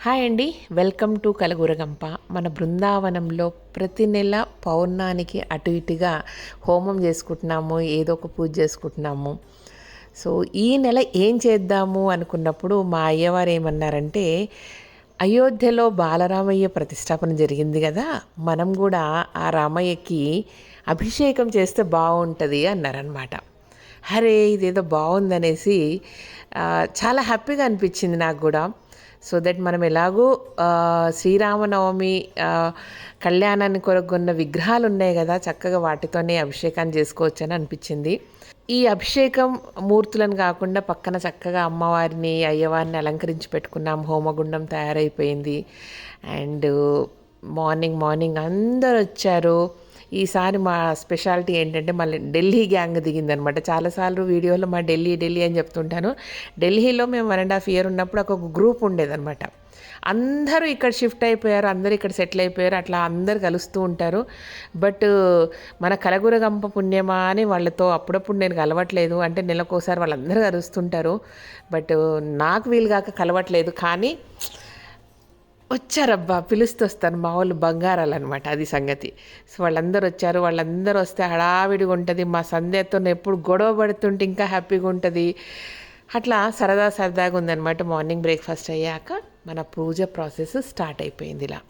Hi అండి, welcome to Kalagooragampa. మన బృందావనంలో ప్రతి నెల పౌర్ణానికి అటు ఇటుగా హోమం చేసుకుంటున్నాము, ఏదో ఒక పూజ చేసుకుంటున్నాము. సో ఈ నెల ఏం చేద్దాము అనుకున్నప్పుడు మా అయ్యవారు ఏమన్నారంటే, అయోధ్యలో బాలరామయ్య ప్రతిష్టాపన జరిగింది కదా, మనం కూడా ఆ రామయ్యకి అభిషేకం చేస్తే బాగుంటుంది అన్నారనమాట. అరే ఇదేదో బాగుందనేసి చాలా హ్యాపీగా అనిపించింది నాకు కూడా. సో దట్ మనం ఎలాగో శ్రీరామనవమి కళ్యాణాన్ని కొరగొన్న విగ్రహాలు ఉన్నాయి కదా, చక్కగా వాటితోనే అభిషేకాన్ని చేసుకోవచ్చు అని అనిపించింది. ఈ అభిషేకం మూర్తులను కాకుండా పక్కన చక్కగా అమ్మవారిని అయ్యవారిని అలంకరించి పెట్టుకున్నాం. హోమగుండం తయారైపోయింది. అండ్ మార్నింగ్ అందరు వచ్చారు. ఈసారి మా స్పెషాలిటీ ఏంటంటే మళ్ళీ ఢిల్లీ గ్యాంగ్ దిగిందనమాట. చాలాసార్లు వీడియోలో మా ఢిల్లీ అని చెప్తుంటాను. ఢిల్లీలో మేము 1.5 years ఉన్నప్పుడు ఒక గ్రూప్ ఉండేదన్నమాట. అందరూ ఇక్కడ షిఫ్ట్ అయిపోయారు, అందరూ ఇక్కడ సెటిల్ అయిపోయారు, అట్లా అందరు కలుస్తూ ఉంటారు. బట్ మన కలగూరగంప పుణ్యమా అని వాళ్ళతో అప్పుడప్పుడు నేను కలవట్లేదు. అంటే నెలకోసారి వాళ్ళందరూ కలుస్తుంటారు, బట్ నాకు వీలుగాక కలవట్లేదు. కానీ వచ్చారబ్బా, పిలుస్తూ వస్తాను. మా వాళ్ళు బంగారాలు అనమాట, అది సంగతి. సో వాళ్ళందరూ వచ్చారు. వాళ్ళందరూ వస్తే హడావిడిగా ఉంటుంది. మా సంధ్యతో ఎప్పుడు గొడవ పడుతుంటే ఇంకా హ్యాపీగా ఉంటుంది. అట్లా సరదాగా ఉందన్నమాట. మార్నింగ్ బ్రేక్ఫాస్ట్ అయ్యాక మన పూజ ప్రాసెస్ స్టార్ట్ అయిపోయింది. ఇలా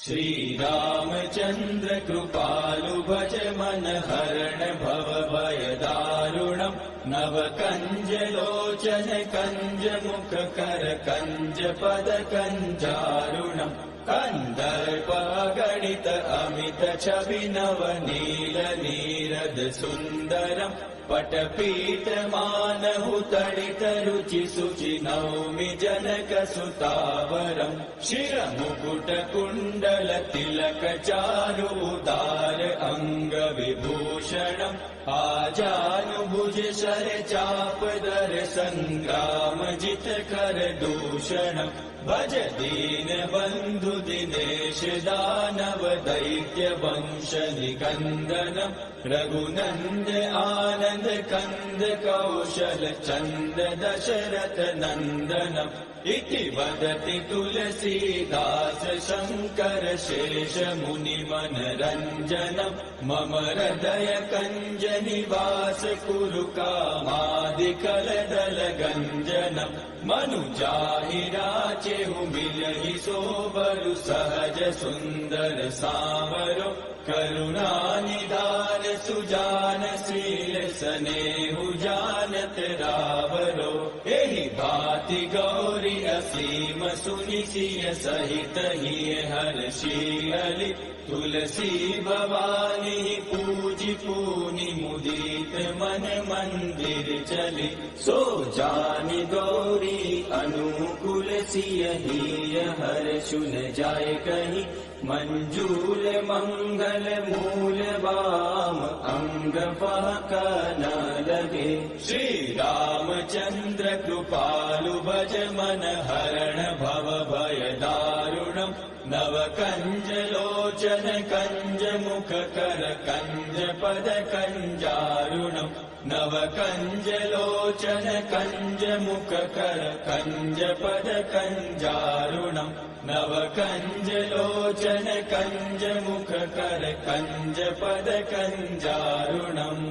श्रीरामचन्द्र कृपालु भज मन हरण भव भय दारुणम् नव कंज लोचन कंज मुख कर कंज पद कंजारुणम् कंदर्प गणित अमित छवि नव नील नीरद सुन्दरम् पटपीठ मानहु तडित रुचि सुचि नौमि जनक सुतावरम् शिरमुकुट कुण्डल तिलक चारु उदार अंग विभूषणम् आजानुभुज शर चाप दर संग्राम जित कर दूषणम् भज दीन बंधु दिनेश दानव दैत्य वंश निकंदनम् रघुनंद आनंद कंद कौशल चंद दशरथ नंदनम् इति वदति तुलसीदास शंकर शेष मुनि मनरंजनम् मम हृदय कंज निवास कुरु कामादिकल दल गंजनम् मनुजाहि राचेहु मिलहि सोबरु सहज सुंदर सावरो करुणा निदान सुजान शील स्नेहु जानत रावरो एहि भाति गौरी असीम सुनि सिय सहित ही हर्षि तुलसी भवानी पूजि पूनि मुदित मन मंदिर चली सो जानि गौरी अनुकूल सिय ही हर्षुन जाय कहीं मंजूल मंगल मूल वाम अंग फहक न लगे श्री रामचंद्र कृपालु भज मन हरण भव भय दारुणम् नव कंज लोचन कंज मुख कर कंज पद कंजारुणम् नवकञ्जलोचन कञ्जमुखकर कञ्जपदकञ्जारुणम् नवकञ्जलोचन कञ्जमुखकर कञ्जपदकञ्जारुणम्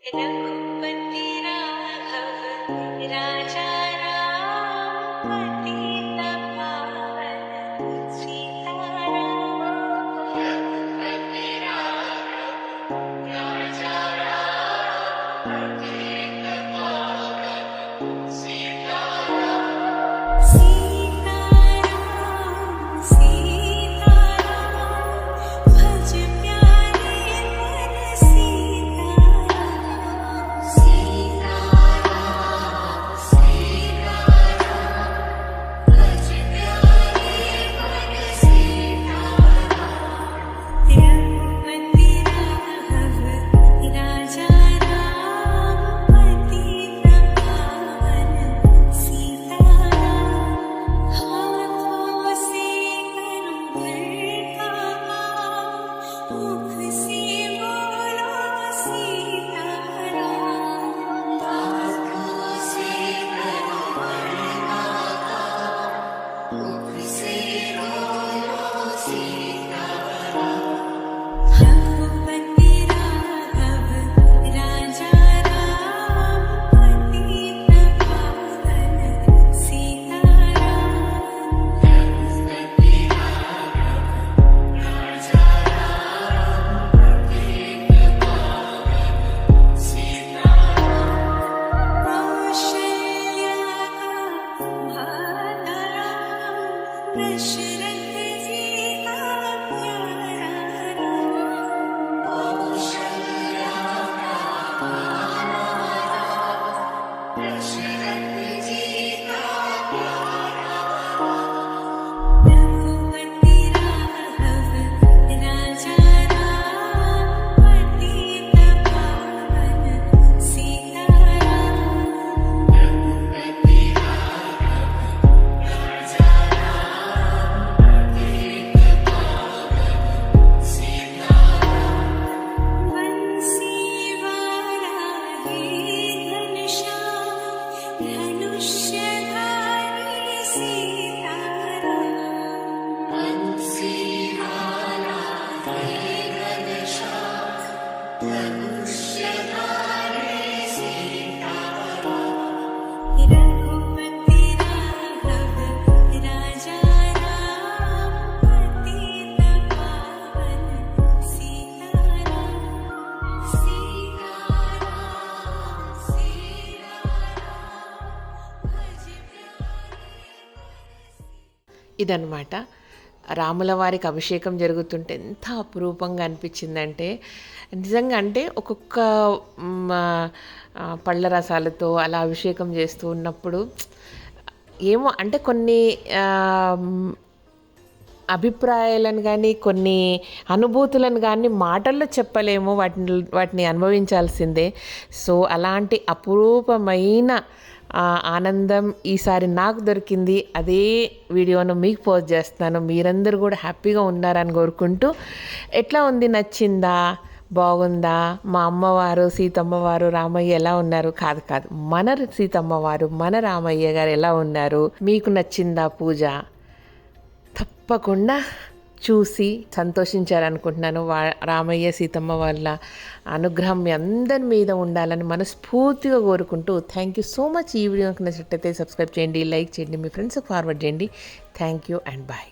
रघुपति राघव राजा राम पतित पावन सीताराम। रघुपति राघव राजा राम पतित पावन सीताराम। सीताराम सीताराम भज प्यारे मन सीताराम। सीताराम सीताराम भज प्यारे मन सीताराम। रघुपति राघव राजा राम पतित पावन सीताराम। हाथों से करूं धरता मुख से बोलो सीताराम। हाथों से करूं धरता मुख से बोलो सीताराम। रघुपति राघव राजा राम पतित पावन सीताराम। रघुपति राघव राजा राम पतित पावन सीताराम। कौशल्या भाता दशरथ जी का प्यारा राम। कौशल्या दशरथ जी का प्यारा राम। रघुपति राघव राजा राम पतित पावन सीताराम। रघुपति राघव राजा राम पतित पावन सीताराम। बंसी वाला है घनश्याम धनुष्यधारी सीताराम। बंसी वाला है घनश्याम धनुष्यधारी सीताराम। रघुपति राघव राजा राम पतित पावन सीताराम। सीताराम सीताराम भज प्यारे। ఇదన్నమాట రాముల వారికి అభిషేకం జరుగుతుంటే ఎంత అపురూపంగా అనిపించిందంటే నిజంగా అంటే ఒక్కొక్క పళ్ళ రసాలతో అలా అభిషేకం చేస్తూ ఉన్నప్పుడు ఏమో అంటే కొన్ని అభిప్రాయాలను కానీ కొన్ని అనుభూతులను కానీ మాటల్లో చెప్పలేము, వాటిని అనుభవించాల్సిందే. సో అలాంటి అపురూపమైన ఆనందం ఈసారి నాకు దొరికింది. అదే వీడియోను మీకు పోస్ట్ చేస్తున్నాను. మీరందరూ కూడా హ్యాపీగా ఉన్నారని కోరుకుంటూ, ఎట్లా ఉంది, నచ్చిందా, బాగుందా, మా అమ్మవారు సీతమ్మవారు రామయ్య ఎలా ఉన్నారు, కాదు మన సీతమ్మవారు మన రామయ్య గారు ఎలా ఉన్నారు, మీకు నచ్చిందా పూజ, తప్పకుండా చూసి సంతోషించారనుకుంటున్నాను. రామయ్య సీతమ్మ వాళ్ళ అనుగ్రహం మీ అందరి మీద ఉండాలని మనస్ఫూర్తిగా కోరుకుంటూ థ్యాంక్ యూ సో మచ్. ఈ వీడియోకి నచ్చినట్లయితే సబ్స్క్రైబ్ చేయండి, లైక్ చేయండి, మీ ఫ్రెండ్స్కి ఫార్వర్డ్ చేయండి. Thank you and bye.